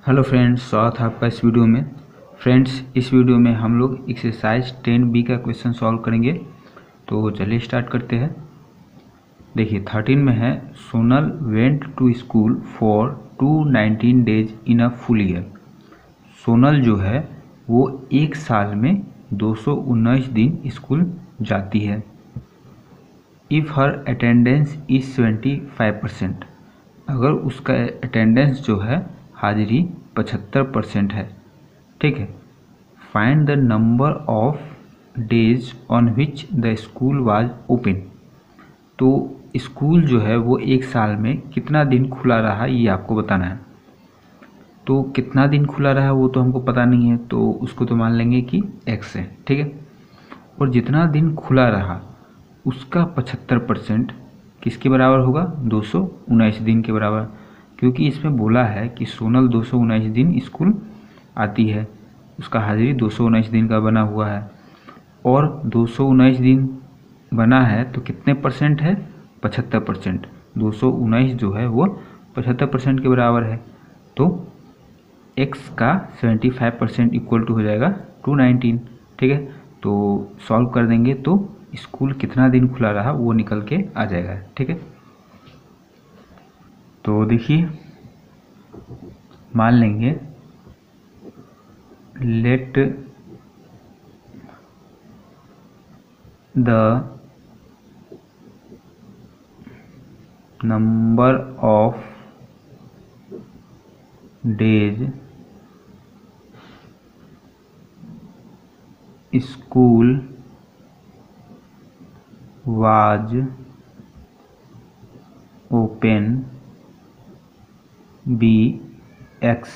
Hello friends, स्वागत है आपका इस वीडियो में। फ्रेंड्स, इस वीडियो में हम लोग एक्सरसाइज 10B का क्वेश्चन सॉल्व करेंगे। तो चलिए स्टार्ट करते हैं। देखिए 13 में है, Sonal went to school for 219 days in a full year. Sonal जो है वो एक साल में 219 दिन स्कूल जाती है। इफ़ हर अटेंडेंस इज 75%, अगर उसका अटेंडेंस जो है हाजिरी 75% है, ठीक है। Find the number of days on which the school was open. तो स्कूल जो है वो एक साल में कितना दिन खुला रहा ये आपको बताना है। तो कितना दिन खुला रहा वो तो हमको पता नहीं है, तो उसको तो मान लेंगे कि x है, ठीक है। और जितना दिन खुला रहा उसका 75% किसके बराबर होगा? 219 दिन के बराबर, क्योंकि इसमें बोला है कि सोनल 219 दिन स्कूल आती है, उसका हाजिरी 219 दिन का बना हुआ है। और 219 दिन बना है तो कितने परसेंट है? 75%। 219 जो है वो 75% के बराबर है, तो x का 75% इक्वल टू हो जाएगा 219, ठीक है। तो सॉल्व कर देंगे तो स्कूल कितना दिन खुला रहा वो निकल के आ जाएगा, ठीक है। तो देखिए मान लेंगे let the number of days school was open be x.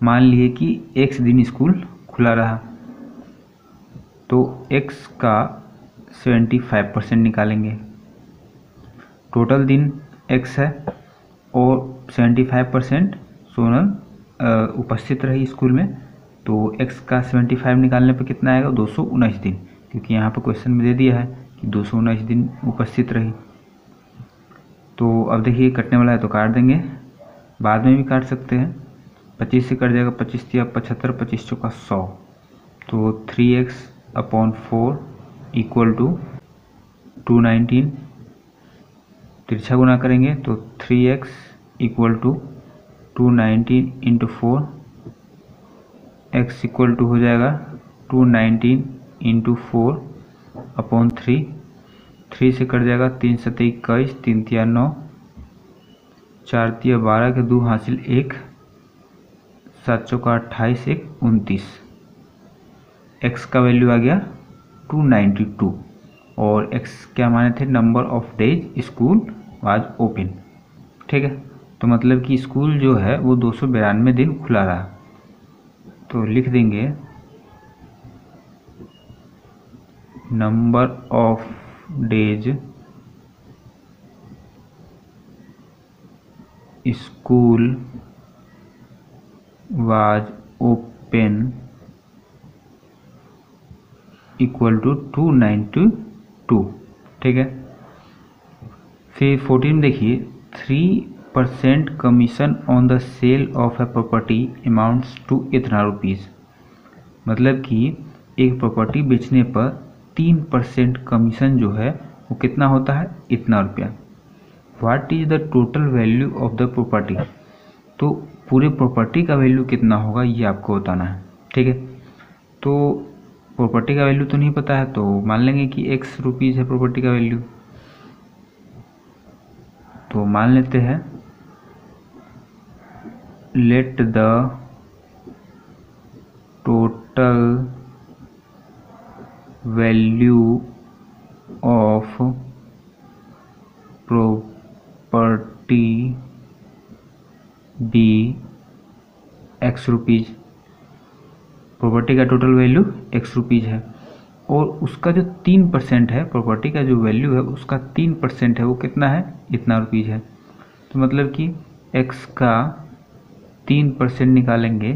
मान लिए कि x दिन स्कूल खुला रहा, तो x का 75% निकालेंगे। टोटल दिन x है और 75% सोनल उपस्थित रही स्कूल में, तो x का 75 निकालने पर कितना आएगा? 219 दिन, क्योंकि यहाँ पर क्वेश्चन में दे दिया है कि 219 दिन उपस्थित रही। तो अब देखिए कटने वाला है तो काट देंगे, बाद में भी काट सकते हैं। 25 से कट जाएगा, 25 या 75, 25 चौका 100, तो 3x/4 इक्वल टू 219। तिरछा गुना करेंगे तो 3x equal to 219 into 4, x equal to हो जाएगा 219 इंटू 4/3। 3 से कट जाएगा, 3 7 21, 3 3 9, 4 3 12 के 2 हासिल 1, 7 चौका 28, 1 29। x का वैल्यू आ गया 292 और x क्या माने थे? Number of days school was open, ठीक है। तो मतलब कि स्कूल जो है वो 292 दिन खुला रहा। तो लिख देंगे number of days school was open equal to 292, ठीक है। फिर 14 में देखिए, 3% commission on the sale of a property amounts to इतना रुपीज़। मतलब कि एक प्रॉपर्टी बेचने पर 3% कमीशन जो है वो कितना होता है? इतना रुपया। What is the total value of the property. तो पूरे प्रॉपर्टी का वैल्यू कितना होगा ये आपको बताना है, ठीक है। तो प्रॉपर्टी का वैल्यू तो नहीं पता है, तो मान लेंगे कि x रुपीज़ है प्रॉपर्टी का वैल्यू। तो मान लेते हैं let the total value of property be x rupees. Property का टोटल वैल्यू x रुपीज़ है और उसका जो 3% है, प्रॉपर्टी का जो वैल्यू है उसका 3% है, वो कितना है? इतना रुपीज़ है। तो मतलब कि x का 3% निकालेंगे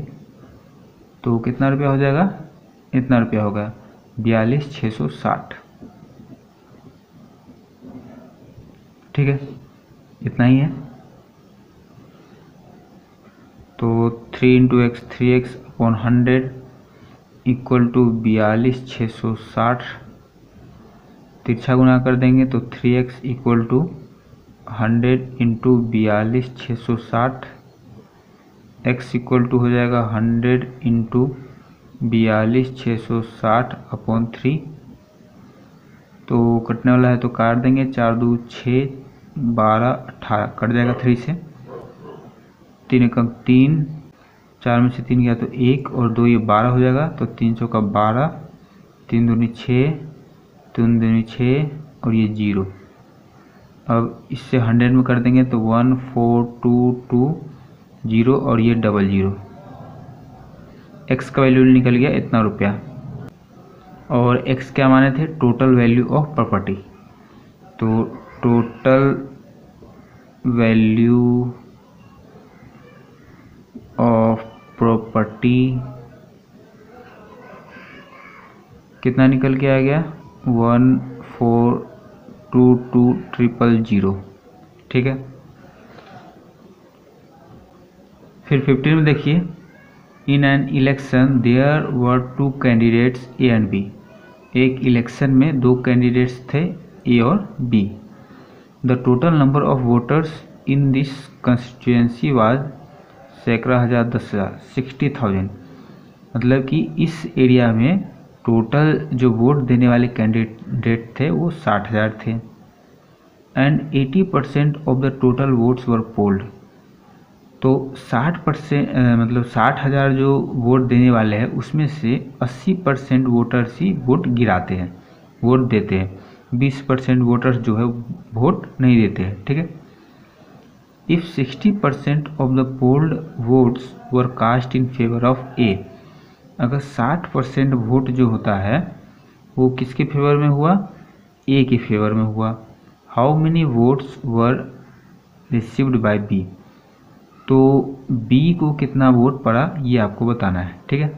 तो कितना रुपया हो जाएगा? इतना रुपया होगा 42,660, ठीक है। इतना ही है। तो 3 into x 3x upon 100 equal to 42,660। तिरछा गुना कर देंगे तो 3x equal to 100 into 42,660। x equal to हो जाएगा 100 इंटू 42,660 अपॉन 3। तो कटने वाला है तो काट देंगे, 4 दूनी 6, 12 18 कट जाएगा 3 से। 3 एकम 3, 4 में से 3 गया तो 1 और 2 ये 12 हो जाएगा। तो 3 चौका 12, 3 दूनी 6, 3 दूनी 6 और ये 0। अब इससे 100 में कर देंगे तो 1422 और ये 00। x का वैल्यू निकल गया इतना रुपया। और x क्या माने थे? Total value of property. तो टोटल वैल्यू ऑफ प्रॉपर्टी कितना निकल के आ गया? 1422000। ठीक है। फिर 15 में देखिए, in an election there were 2 candidates A and B. एक इलेक्शन में 2 कैंडिडेट्स थे, ए और B. The total number of voters in this constituency was सैकड़ा हज़ार 10,000 60,000। मतलब कि इस एरिया में टोटल जो वोट देने वाले कैंडिडेट थे वो 60,000 थे। And 80% of the total votes were polled. तो 60% मतलब 60,000 जो वोट देने वाले हैं उसमें से 80% वोटर्स ही वोट गिराते हैं, वोट देते हैं। 20% वोटर्स जो है वोट नहीं देते हैं। ठीक है। If 60% of the polled votes were cast in favour of A. अगर 60% वोट जो होता है वो किसके फेवर में हुआ? ए के फेवर में हुआ। How many votes were received by B. तो बी को कितना वोट पड़ा ये आपको बताना है। ठीक है।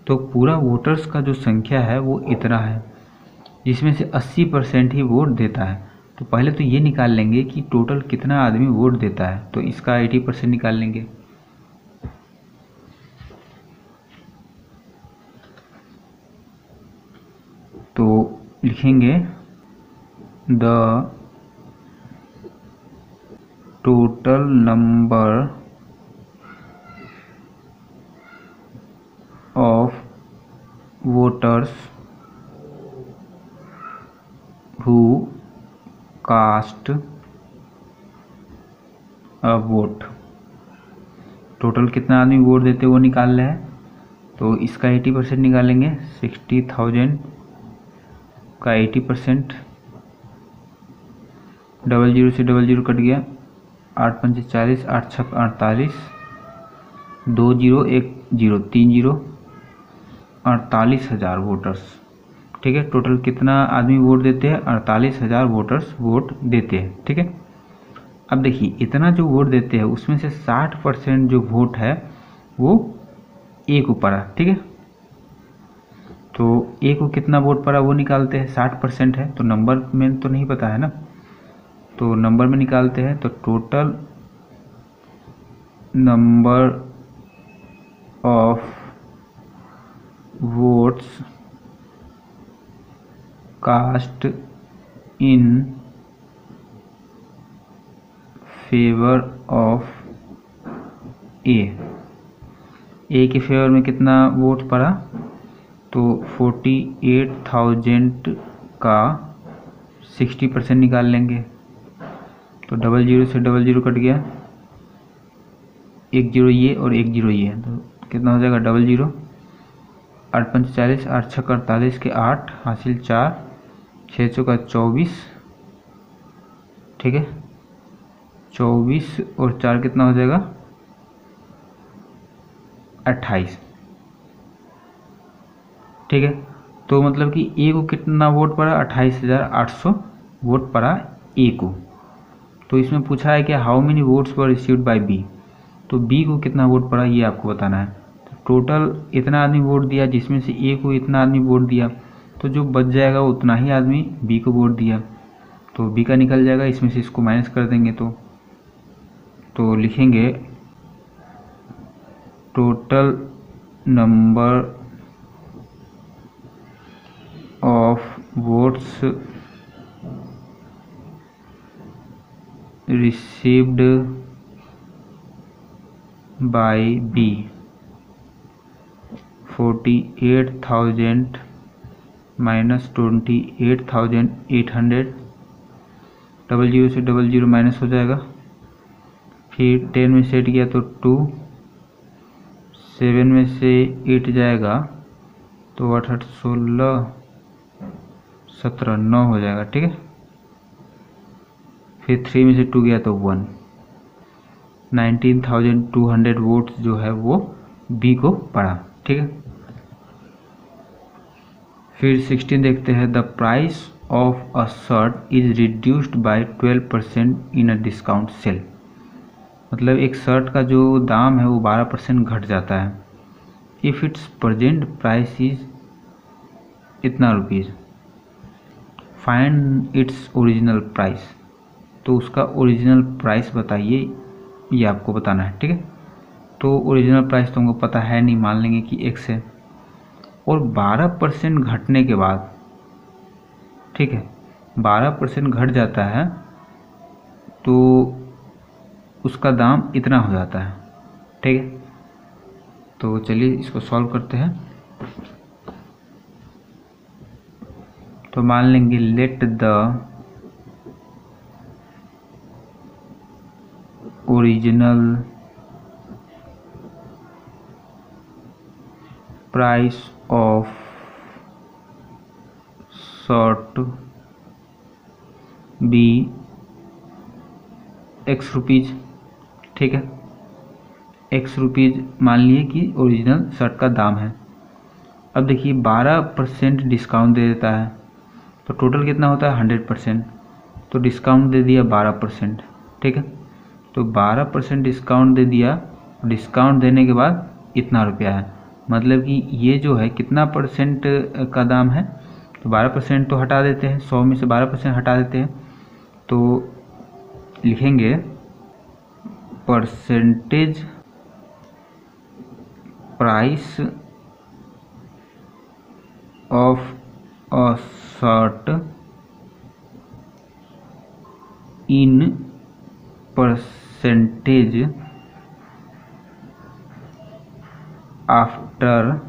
तो पूरा वोटर्स का जो संख्या है वो इतना है, जिसमें से 80% ही वोट देता है। तो पहले तो ये निकाल लेंगे कि टोटल कितना आदमी वोट देता है, तो इसका 80% निकाल लेंगे। तो लिखेंगे the total number of voters who cast a vote. Total कितना आदमी वोट देते वो निकाल रहे हैं। तो इसका 80% निकालेंगे। 60,000 का 80%, 00 से 00 कट गया, 8 पंचे 40, 8 छक 48, 2 0 1 0 3 0, 48,000 वोटर्स। ठीक है। टोटल कितना आदमी वोट देते हैं? 48,000 वोटर्स वोट देते हैं। ठीक है। अब देखिए, इतना जो वोट देते हैं उसमें से 60% जो वोट है वो ए को पड़ा। ठीक है। तो ए को कितना वोट पड़ा वो निकालते हैं। 60% है तो नंबर में तो नहीं पता है ना, तो नंबर में निकालते हैं। तो total number of votes cast in favour of A के फेवर में कितना वोट पड़ा? तो 48,000 का 60% निकाल लेंगे। तो 00 से 00 कट गया, 1 0 ये और 1 0 ये, तो कितना हो जाएगा? 00। 8 पंच 40, 8 छक 48 के 8 हासिल 4, 6 चौका 24। ठीक है। 24 और 4 कितना हो जाएगा? 28। ठीक है। तो मतलब कि ए को कितना वोट पड़ा? 28,800 वोट पड़ा ए को। तो इसमें पूछा है कि how many votes were received by B. तो बी को कितना वोट पड़ा ये आपको बताना है। तो टोटल इतना आदमी वोट दिया, जिसमें से ए को इतना आदमी वोट दिया, तो जो बच जाएगा उतना ही आदमी बी को वोट दिया। तो बी का निकल जाएगा, इसमें से इसको माइनस कर देंगे। तो लिखेंगे total number of votes received by B 48,000 minus 28,800, double zero से डबल जीरो माइनस हो जाएगा, फिर 10 में से 8 गया तो 2, 7 में से 8 जाएगा तो 8 8 16 17 9 हो जाएगा, ठीक है। फिर 3 में से 2 गया तो 1, 19,200 वोट्स जो है वो बी को पड़ा, ठीक है। फिर 16 देखते हैं, the price of a shirt is reduced by 12% in a discount sale. मतलब एक शर्ट का जो दाम है वो 12% घट जाता है। If it's present price is इतना rupees, find its original price. तो उसका ओरिजिनल प्राइस बताइए, ये आपको बताना है, ठीक है। तो ओरिजिनल प्राइस तुमको पता है नहीं, मान लेंगे कि x है, और 12% घटने के बाद, ठीक है, 12% घट जाता है तो उसका दाम इतना हो जाता है, ठीक है। तो चलिए इसको सॉल्व करते हैं। तो मान लेंगे let the original price of shirt be x rupees, ठीक है। x रुपीज़ मान लिए कि ओरिजिनल शर्ट का दाम है। अब देखिए 12% डिस्काउंट दे देता है तो टोटल कितना होता है 100%, तो डिस्काउंट दे दिया 12%, ठीक है। तो 12% डिस्काउंट दे दिया, डिस्काउंट देने के बाद इतना रुपया है, मतलब कि ये जो है कितना परसेंट का दाम है, तो 12% तो हटा देते हैं, 100 में से 12% हटा देते हैं, तो लिखेंगे percentage price of a shirt in percentage after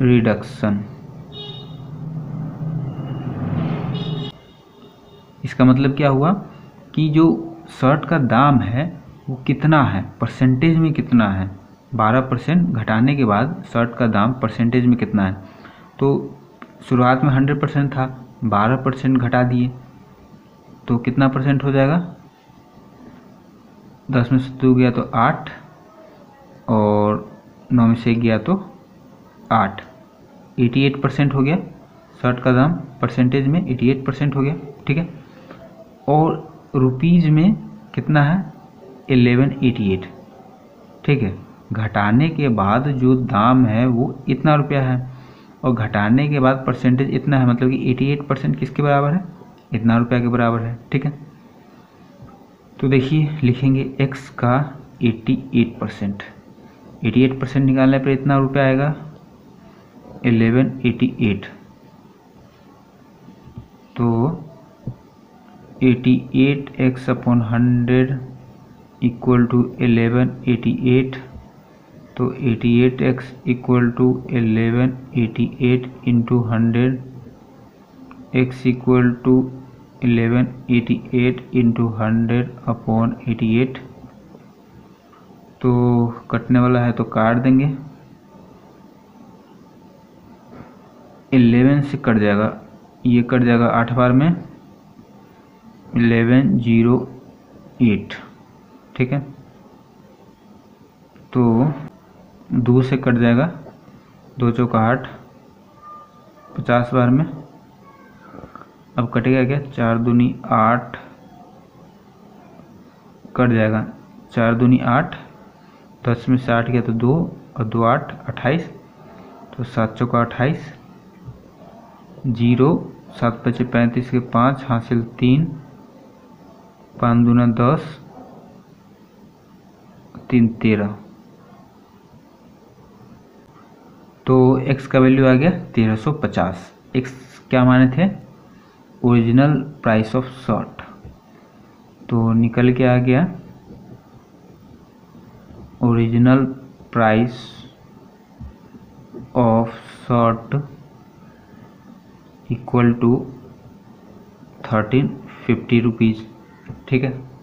reduction. इसका मतलब क्या हुआ कि जो शर्ट का दाम है वो कितना है, परसेंटेज में कितना है, 12% घटाने के बाद शर्ट का दाम परसेंटेज में कितना है। तो शुरुआत में 100% था, 12% घटा दिए तो कितना परसेंट हो जाएगा, 10 में से 2 गया तो 8, और 9 में से 1 गया तो 8, 88% हो गया शर्ट का दाम, परसेंटेज में 88% हो गया, ठीक है। और रुपीज़ में कितना है 1188, ठीक है। घटाने के बाद जो दाम है वो इतना रुपया है, और घटाने के बाद परसेंटेज इतना है, मतलब कि 88% किसके बराबर है, इतना रुपया के बराबर है, ठीक है। तो देखिए लिखेंगे x का 88%, 88% निकालने पर इतना रुपया आएगा 1188। तो 88x/100 इक्वल टू 1188, तो 88x equal to 1188 into 100, x equal to 1188 into 100/88। तो कटने वाला है तो काट देंगे, 11 से कट जाएगा, ये कट जाएगा 8 बार में 1108, ठीक है। तो 2 से कट जाएगा, 2 चौका 8, 50 बार में। अब कटेगा क्या, 4 दूनी 8, कट जाएगा 4 दूनी 8, 10 में से 8 गया तो 2, और 2 8 28, तो 7 चौका 28, 0, 7 बचे 35 के 5 हासिल 3, 5 दूना 10, 3 13, तो x का वैल्यू आ गया 1350। x क्या माने थे? ओरिजिनल प्राइस ऑफ शर्ट, तो निकल के आ गया original price of shirt equal to 1350 rupees. ठीक है।